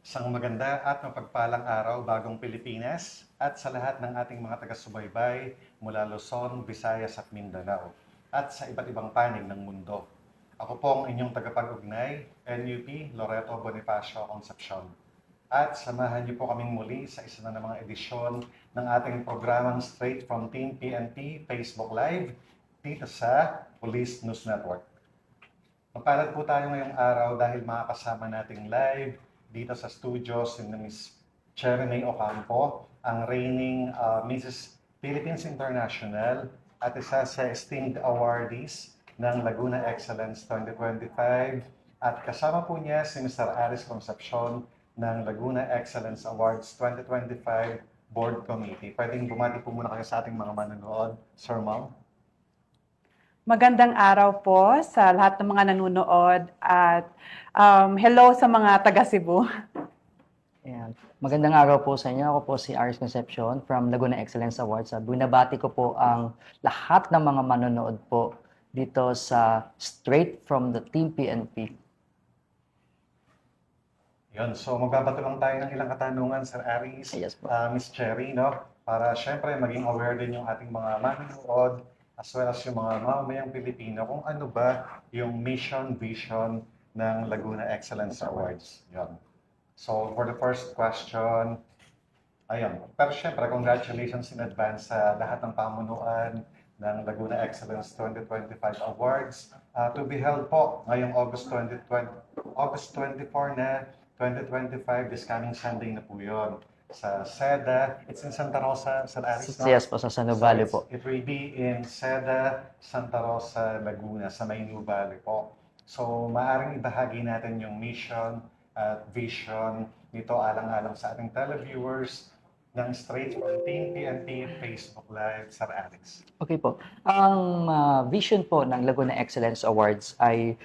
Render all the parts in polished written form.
Isang maganda at mapagpalang araw bagong Pilipinas at sa lahat ng ating mga taga-subaybay mula Luzon, Visayas at Mindanao at sa iba't ibang panig ng mundo. Ako po ang inyong tagapag-ugnay, NUP Loreto Bonifacio Concepcion. At samahan niyo po kaming muli sa isa na ng mga edisyon ng ating programang Straight from Team PNP Facebook Live dito sa Police News Network. Mapalad po tayo ngayong araw dahil makakasama nating live dito sa studio si Ms. Cherry May Ocampo, ang reigning Mrs. Philippines International at isa sa esteemed awardees ng Laguna Excellence 2025. At kasama po niya si Mr. Aris Concepcion ng Laguna Excellence Awards 2025 Board Committee. Pwedeng bumati po muna kayo sa ating mga manonood, Sir Ma'am. Magandang araw po sa lahat ng mga nanonood at hello sa mga taga Cebu. Ayan. Magandang araw po sa inyo. Ako po si Aris Concepcion from Laguna Excellence Awards. Binabati ko po ang lahat ng mga manonood po dito sa Straight from the Team PNP. Yun, so magbabato lang tayo ng ilang katanungan, Sir Aris, Yes po. Miss Cherry, no? Para syempre maging aware din yung ating mga manonood as well as yung mga mamamayang Pilipino kung ano ba yung mission, vision ng Laguna Excellence Awards. Yun. So for the first question, ayun. Pero syempre, congratulations in advance sa lahat ng pamunuan ng Laguna Excellence 2025 Awards to be held po ngayong August 24 na 2025, this coming Sunday na po yun. Sa SEDA, it's in Santa Rosa, Sir Aris, no? Yes po, sa San Valley po. It will be in SEDA, Santa Rosa, Laguna, sa Mainu Valley po. So, maaaring ibahagi natin yung mission at vision nito alang-alang sa ating televiewers ng Straight from Team PNP Facebook Live, Sir Alex. Okay po. Ang vision po ng Laguna Excellence Awards ay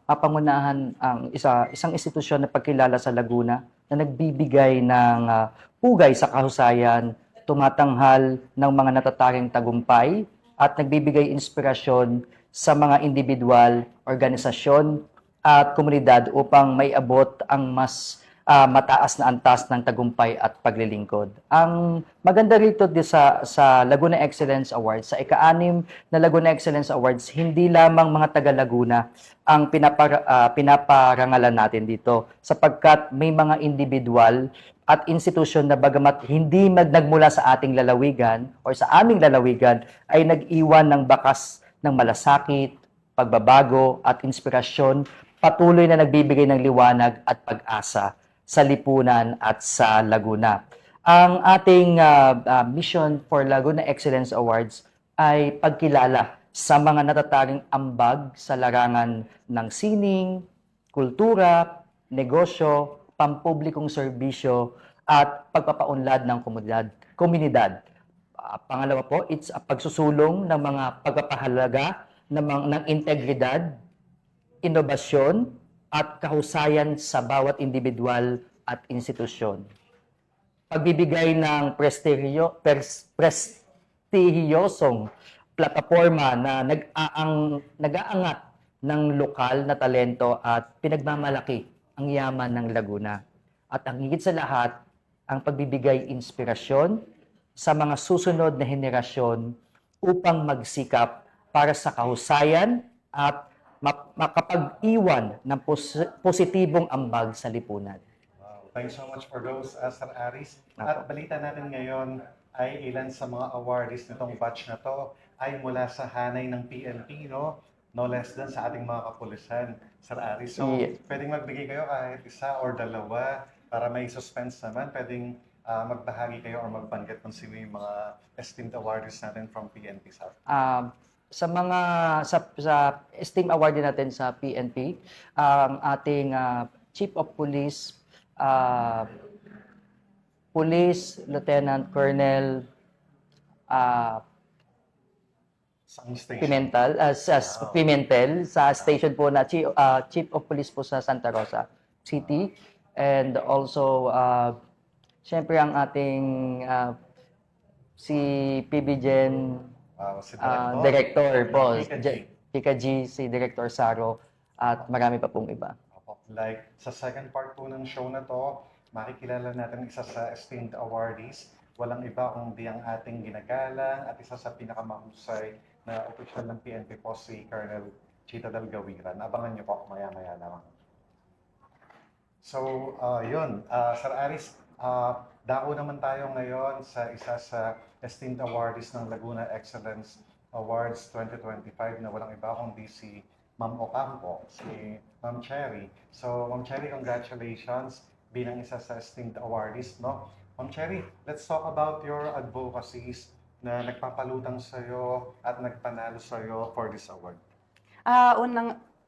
papangunahan ang isang institusyon na pagkilala sa Laguna na nagbibigay ng pugay sa kahusayan, tumatanghal ng mga natataring tagumpay, at nagbibigay inspirasyon sa mga individual, organisasyon, at komunidad upang may abot ang mas mataas na antas ng tagumpay at paglilingkod. Ang maganda rito sa Laguna Excellence Awards, sa ika-6 na Laguna Excellence Awards, hindi lamang mga taga-Laguna ang pinaparangalan natin dito sapagkat may mga individual at institusyon na bagamat hindi nagmula sa ating lalawigan o sa aming lalawigan ay nag-iwan ng bakas ng malasakit, pagbabago at inspirasyon, patuloy na nagbibigay ng liwanag at pag-asa sa lipunan at sa Laguna. Ang ating mission for Laguna Excellence Awards ay pagkilala sa mga natataring ambag sa larangan ng sining, kultura, negosyo, pampublikong serbisyo, at pagpapaunlad ng komunidad. Pangalawa po, it's a pagsusulong ng mga pagpapahalaga ng integridad, inobasyon, at kahusayan sa bawat individual at institusyon. Pagbibigay ng prestihiyosong plataporma na nag-aangat ng lokal na talento at pinagmamalaki ang yaman ng Laguna. At ang higit sa lahat, ang pagbibigay inspirasyon sa mga susunod na henerasyon upang magsikap para sa kahusayan at makapag-iwan ng positibong ambag sa lipunan. Wow. Thanks so much for those, Sir Aris. At balita natin ngayon ay ilan sa mga awardees nitong batch na to ay mula sa hanay ng PNP, no? No less than sa ating mga kapulisan, Sir Aris. So, pwedeng magbigay kayo kahit isa or dalawa para may suspense naman. Pwedeng magbahagi kayo or magbanggit kung sino yung mga esteemed awardees natin from PNP, sir. Sa esteemed award natin sa PNP, ang ating Chief of Police, Police Lieutenant Colonel Pimentel, Pimentel sa station po na Chief of Police po sa Santa Rosa City, and also syempre ang ating si PBGen Director po, Kika G, si Director Saro, at marami pa pong iba. Opo. Like, sa second part po ng show na to, makikilala natin isa sa esteemed awardees. Walang iba kundi ang ating ginagalang at isa sa pinakamahusay na opisyal ng PNP po si Colonel Chita Dalgawiran. Abangan niyo po maya-maya lamang. So, yun. Sir Aris, dako naman tayo ngayon sa isa sa esteemed awardees ng Laguna Excellence Awards 2025 na walang iba kundi si Ma'am Ocampo, si Ma'am Cherry. So, Ma'am Cherry, congratulations bilang isa sa esteemed awardees, no? Ma'am Cherry, let's talk about your advocacies na nagpapalutang sa'yo at nagpanalo sa'yo for this award.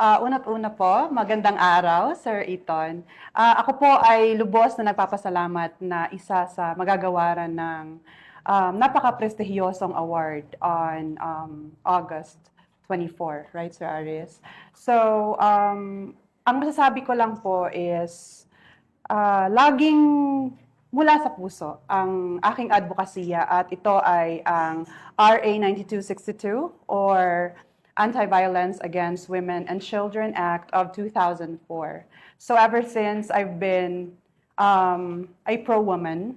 Una't-una po, magandang araw, Sir Eton. Ako po ay lubos na nagpapasalamat na isa sa magagawaran ng napaka-prestihiyosong award on August 24, right, Sir Aris? So, ang masasabi ko lang po is laging mula sa puso ang aking advokasya at ito ay ang RA 9262 or Anti-Violence Against Women and Children Act of 2004. So ever since I've been a pro-woman,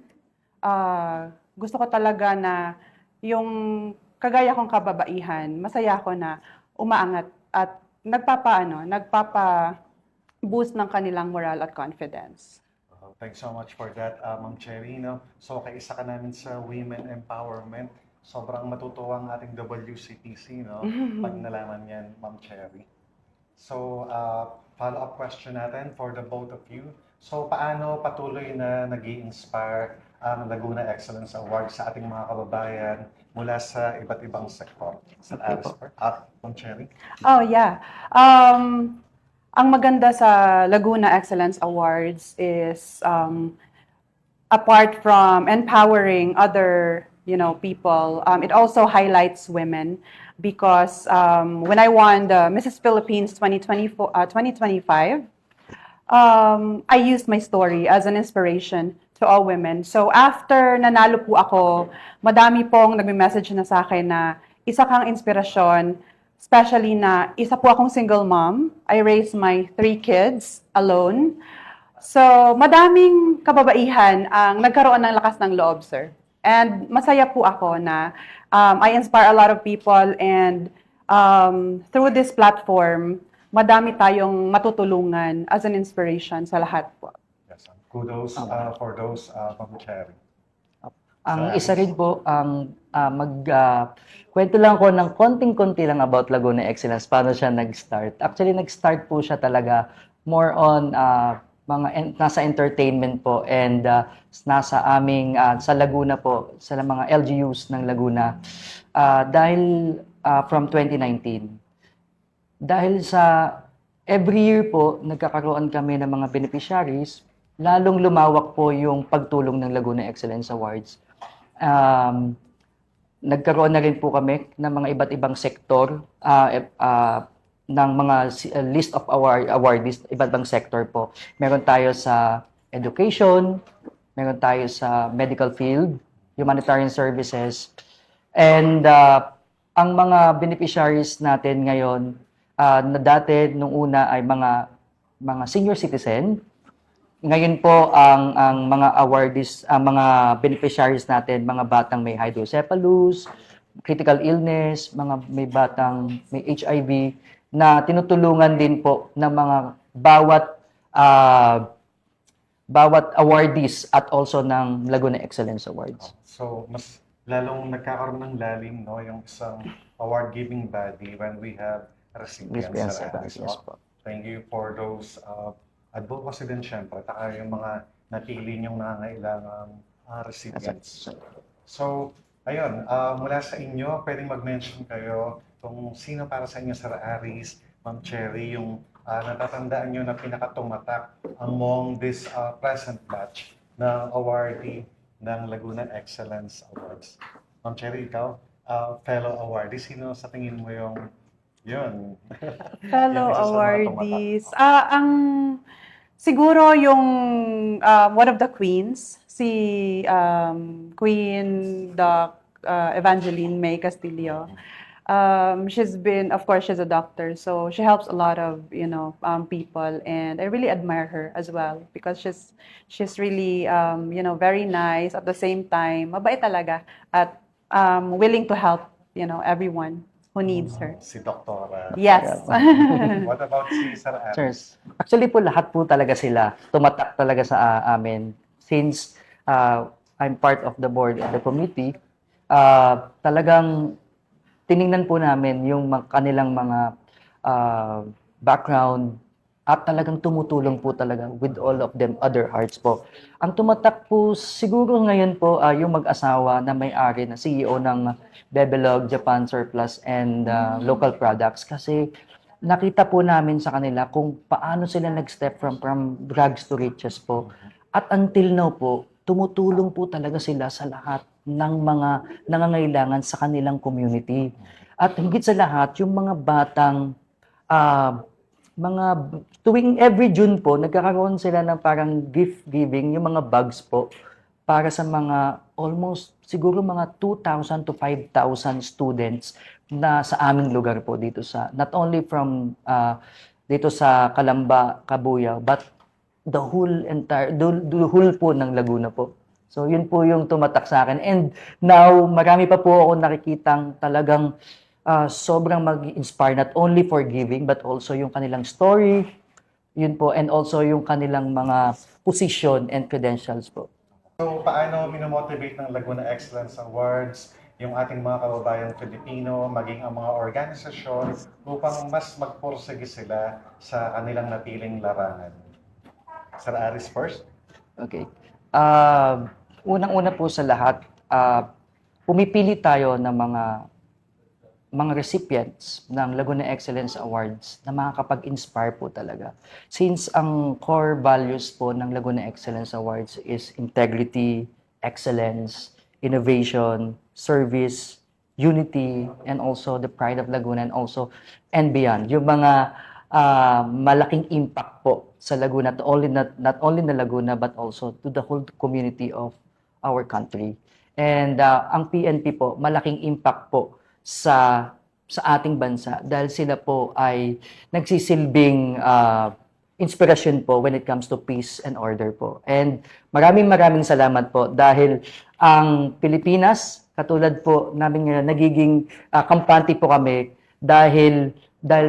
gusto ko talaga na yung kagaya kong kababaihan, masaya ako na umaangat at nagpapa-boost ng kanilang moral at confidence. Thanks so much for that, Ma'am Cherry. No? So, kaisa ka namin sa Women Empowerment. Sobrang matutuwa ang ating WCTC, no? Pag nalaman yan, Ma'am Cherry. So, follow-up question natin for the both of you. So, paano patuloy na nag-i-inspire ang Laguna Excellence Award sa ating mga kababayan mula sa iba't ibang sektor? Sa Ma'am Cherry? Oh, yeah. Ang maganda sa Laguna Excellence Awards is apart from empowering other people, it also highlights women because when I won the Mrs. Philippines 2025, I used my story as an inspiration to all women. So after nanalo po ako, madami pong nagme-message na sa akin na isa kang inspirasyon, especially na isa po akong single mom. I raised my 3 kids alone. So madaming kababaihan ang nagkaroon ng lakas ng loob, sir. And masaya po ako na I inspire a lot of people and through this platform, madami tayong matutulungan as an inspiration sa lahat po. Yes, kudos for those, Ma'am Cherry. Ang isa rin po, kwento lang ko ng konting-konti lang about Laguna Excellence, paano siya nag-start. Actually, nag-start po siya talaga more on nasa entertainment po and nasa aming sa Laguna po, sa mga LGUs ng Laguna dahil from 2019. Dahil sa every year po nagkakaroon kami ng mga beneficiaries, lalong lumawak po yung pagtulong ng Laguna Excellence Awards. Nagkaroon na rin po kami ng mga iba't ibang sektor ng mga list of awardees, iba't ibang sector po. Meron tayo sa education, meron tayo sa medical field, humanitarian services, and ang mga beneficiaries natin ngayon na dati nung una ay mga senior citizen. Ngayon po ang mga awardees, ang mga beneficiaries natin, mga batang may hydrocephalus, critical illness, mga may batang may HIV, na tinutulungan din po ng mga bawat awardees at also ng Laguna Excellence Awards. So, mas lalong nagkakaroon ng lalim, no, yung isang award-giving body when we have recipients. Yes po. Thank you for those advocacy din syempre, taka yung mga napili niyong nangangailangang recipients. So, ayun, mula sa inyo, pwedeng mag-mention kayo kung sino para sa inyo, Sir Aris, Ma'am Cherry, yung natatandaan nyo na pinakatumatak among this present batch ng awardee ng Laguna Excellence Awards. Ma'am Cherry, ikaw, fellow awardee, sino sa tingin mo yung yun? Fellow Yung isa sa mga awardees. Siguro yung one of the queens, si Queen Doc Evangeline May Castillo. Of course, she's a doctor, so she helps a lot of, people, and I really admire her as well because she's really, very nice at the same time, mabait talaga at willing to help, everyone who needs her. Si Doktora. Yes. What about si Sir Sir, Aris? actually po lahat po talaga sila tumatak talaga sa amin since I'm part of the board and the committee. Talagang tiningnan po namin yung kanilang mga background at talagang tumutulong po talaga with all of them other hearts po. Ang tumatak po siguro ngayon po yung mag-asawa na may-ari na CEO ng Bebelog Japan Surplus and Local Products kasi nakita po namin sa kanila kung paano sila nag-step from rags to riches po. At until now po, tumutulong po talaga sila sa lahat ng mga nangangailangan sa kanilang community. At higit sa lahat, yung mga batang, tuwing every June po, nagkakaroon sila ng parang gift giving, yung mga bags po, para sa mga almost siguro mga 2,000 to 5,000 students na sa aming lugar po dito sa, not only from dito sa Calamba, Cabuyao, but the whole po ng Laguna po. So yun po yung tumatak sa akin. And now, marami pa po ako nakikitang talagang sobrang mag-inspire not only for giving but also yung kanilang story, yun po, and also yung kanilang mga position and credentials po. So, paano minomotivate ng Laguna Excellence Awards yung ating mga kababayang Filipino, maging ang mga organisasyon upang mas magpursige sila sa kanilang napiling larangan? Sir Aris first. Okay. Unang-una po sa lahat, pumipili tayo ng mga recipients ng Laguna Excellence Awards na makakapag-inspire po talaga. Since ang core values po ng Laguna Excellence Awards is integrity, excellence, innovation, service, unity, and also the pride of Laguna and beyond. Yung mga malaking impact po sa Laguna, not only na Laguna but also to the whole community of our country. And ang PNP po, malaking impact po sa ating bansa dahil sila po ay nagsisilbing inspirasyon po when it comes to peace and order po. And maraming salamat po dahil ang Pilipinas, katulad po namin ngayon, nagiging kampante po kami dahil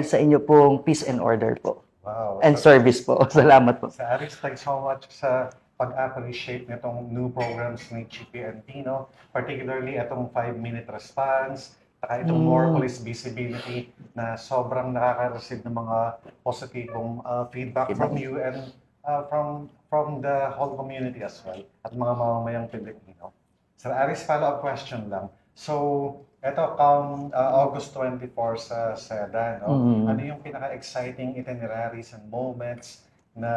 sa inyo pong peace and order po. Wow. And service po. Salamat po. Sir Aris, thanks so much sa pag-appreciate nitong new programs ni GPNP, no? Particularly itong 5-minute response, saka itong more police visibility na sobrang nakaka-receive ng mga positibong feedback from you and from the whole community as well at mga mamamayang Pilipino. Sir Aris, follow-up question lang. So, eto, August 24 sa SEDA, no? Ano yung pinaka-exciting itineraries and moments na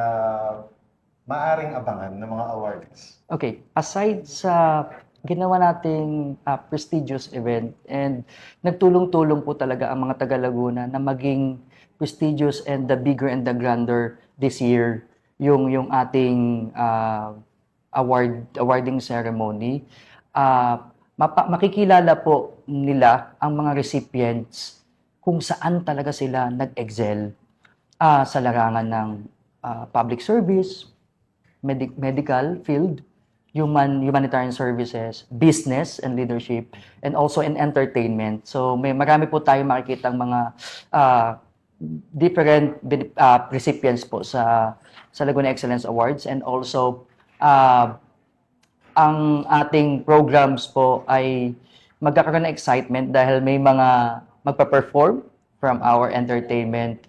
maaring abangan ng mga awardees? Okay, aside sa ginawa nating prestigious event and nagtulong-tulong po talaga ang mga taga-Laguna na maging prestigious and the bigger and the grander this year yung ating awarding ceremony. Makikilala po nila ang mga recipients kung saan talaga sila nag-excel sa larangan ng public service, medical field, humanitarian services, business and leadership, and also in entertainment. So marami po tayong makikitang mga different recipients po sa Laguna Excellence Awards, and also ang ating programs po ay magkakaroon ng excitement dahil may mga magpa-perform from our entertainment.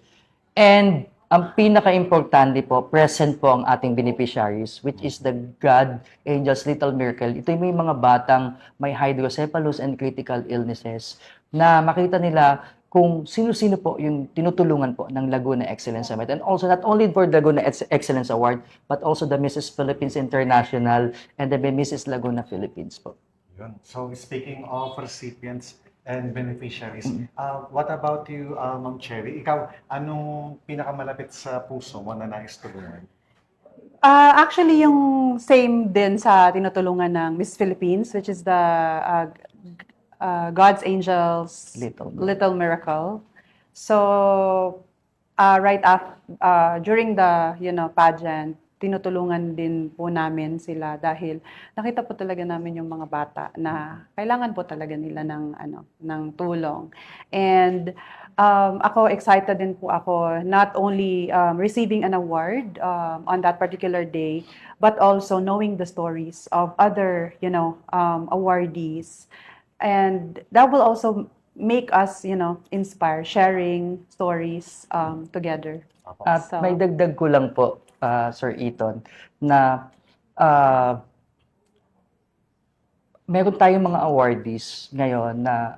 And ang pinaka-importante po, present po ang ating beneficiaries, which is the God Angels Little Miracle. Ito yung may mga batang may hydrocephalus and critical illnesses na makita nila kung sino-sino po yung tinutulungan po ng Laguna Excellence Summit. And also, not only for the Laguna Excellence Award, but also the Mrs. Philippines International and the Mrs. Laguna Philippines po. Yun. So, speaking of recipients and beneficiaries, what about you, Ma'am Cherry? Ikaw, anong pinakamalapit sa puso mo na nais tulungan? Actually, yung same din sa tinutulungan ng Miss Philippines, which is the God's Angels Little Miracle. So, right after, during the, pageant, tinutulungan din po namin sila dahil nakita po talaga namin yung mga bata na kailangan po talaga nila ng tulong. And ako, excited din po ako not only receiving an award on that particular day, but also knowing the stories of other, awardees. And that will also make us, inspire, sharing stories together. Opo. At So- may dagdag ko lang po, Sir Eton, na meron tayong mga awardees ngayon na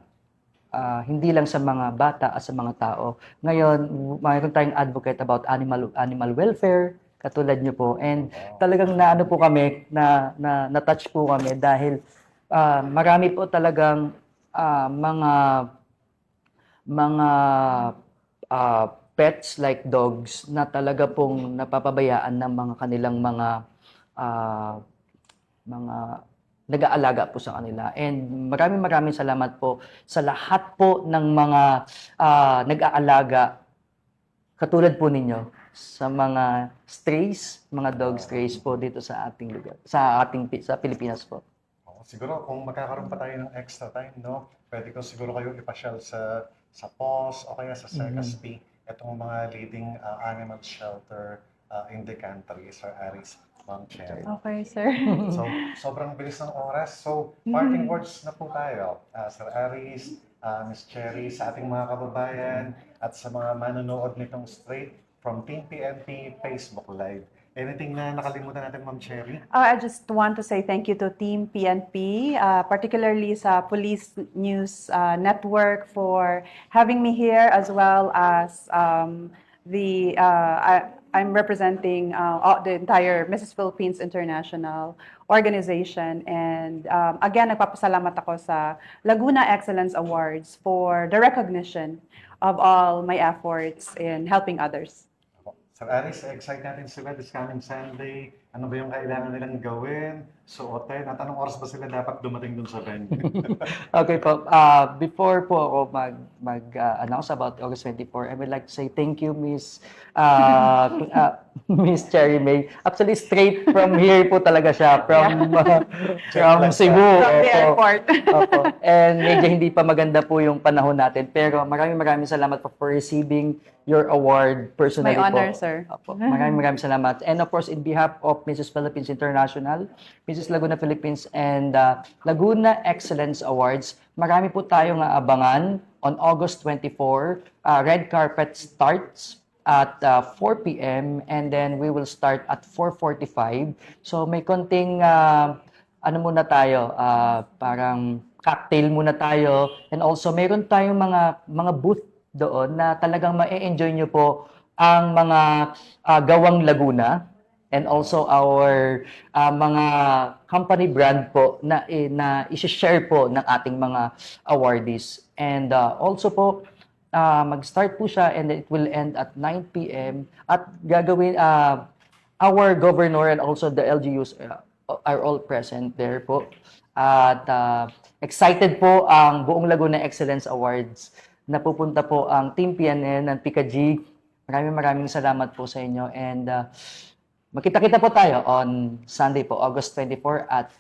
hindi lang sa mga bata at sa mga tao. Ngayon, mayroon tayong advocate about animal welfare, katulad niyo po. And talagang naano po kami, na-touch po kami dahil marami po talagang mga pets like dogs na talaga pong napapabayaan ng mga kanilang mga nag-aalaga po sa kanila. And maraming salamat po sa lahat po ng mga nag-aalaga katulad po ninyo sa mga strays, mga dog strays po dito sa ating lugar, sa Pilipinas po. Siguro kung magkakaroon pa tayo ng extra time, no? Pwede ko siguro kayo ipasyal sa POS o kaya sa SECASP, itong mga leading animal shelter in the country, Sir Aris, Ma'am Cherry. Okay, sir. So, sobrang bilis ng oras. So, parting words na po tayo. Sir Aris, Miss Cherry, sa ating mga kababayan at sa mga manonood nitong straight from Team PNP Facebook Live. Anything na nakalimutan natin, Ma'am Cherry? I just want to say thank you to Team PNP, particularly sa Police News Network for having me here, as well as I'm representing the entire Mrs. Philippines International Organization. And again, nagpapasalamat ako sa Laguna Excellence Awards for the recognition of all my efforts in helping others. Sir Aris, excite natin sila this coming Sunday. Ano ba yung kailangan nilang gawin? Suotin? At anong oras ba sila dapat dumating dun sa venue? Okay po. Before po ako mag-announce about August 24, I would like to say thank you, Miss Cherry May. Actually, straight from here po talaga siya, from Cebu. From the Opo. airport. Opo. And medyo hindi pa maganda po yung panahon natin. Pero maraming salamat po for receiving your award personally My honor, po. sir. Opo. Maraming salamat. And of course, in behalf of Mrs. Philippines International, Mrs. Laguna Philippines, and Laguna Excellence Awards, marami po tayong abangan on August 24. Red carpet starts at 4 p.m. and then we will start at 4:45. So may konting ano muna tayo, parang cocktail muna tayo, and also meron tayong mga booth doon na talagang ma-enjoy nyo po ang mga gawang Laguna, and also our mga company brand po na i-share po ng ating mga awardees. And also po, mag-start po siya and it will end at 9 p.m. At gagawin, our governor and also the LGUs are all present there po. At excited po ang buong Laguna Excellence Awards na pupunta po ang Team PNN ng PICA-G. Maraming salamat po sa inyo. And magkita-kita po tayo on Sunday po, August 24 at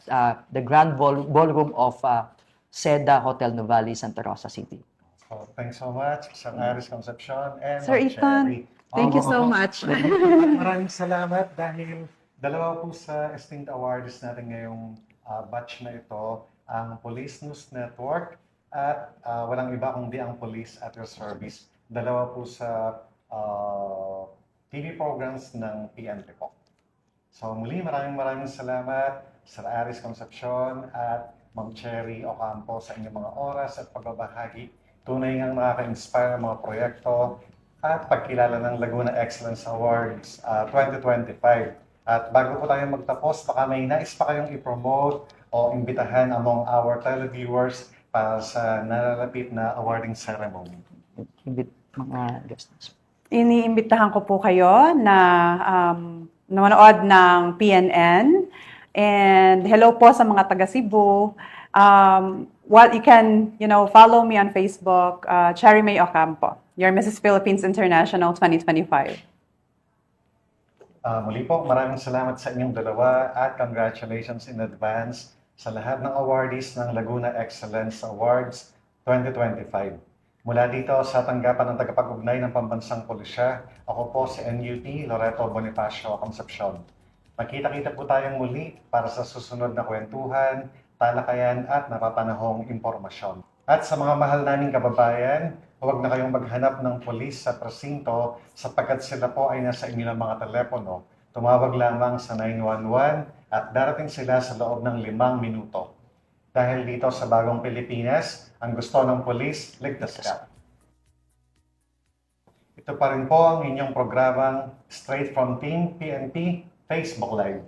the Grand Ballroom of Seda Hotel Nuvali, Santa Rosa City. So, thanks so much, Sir Aris Concepcion and Sir Ma'am Ethan, Cherry. thank you so much. At maraming salamat dahil dalawa po sa esteemed awards natin ngayong batch na ito, ang Police News Network at walang iba kundi ang Police at Your Service. Dalawa po sa TV programs ng PNP po. So muli, maraming salamat, Sir Aris Concepcion at Ma'am Cherry Ocampo sa inyong mga oras at pagbabahagi. Tunay ngang nakaka-inspire ang mga proyekto at pagkilala ng Laguna Excellence Awards 2025. At bago po tayo magtapos, baka may nais pa kayong i-promote o imbitahan among our televiewers para sa nalalapit na awarding ceremony. Mga guests. Iniimbitahan ko po kayo na manood ng PNN. And hello po sa mga taga Cebu. What you can, follow me on Facebook, Cherry May Ocampo, your Mrs. Philippines International 2025. Muli po, maraming salamat sa inyong dalawa at congratulations in advance sa lahat ng awardees ng Laguna Excellence Awards 2025. Mula dito sa tanggapan ng tagapag-ugnay ng Pambansang Pulisya, ako po si NUT Loreto Bonifacio Concepcion. Magkita-kita po tayong muli para sa susunod na kwentuhan, talakayan at napapanahong impormasyon. At sa mga mahal naming kababayan, huwag na kayong maghanap ng pulis sa presinto sapagkat sila po ay nasa inyong mga telepono. Tumawag lamang sa 911 at darating sila sa loob ng 5 minuto. Dahil dito sa Bagong Pilipinas, ang gusto ng pulis, ligtas ka. Ito pa rin po ang inyong programang Straight from Team PNP Facebook Live.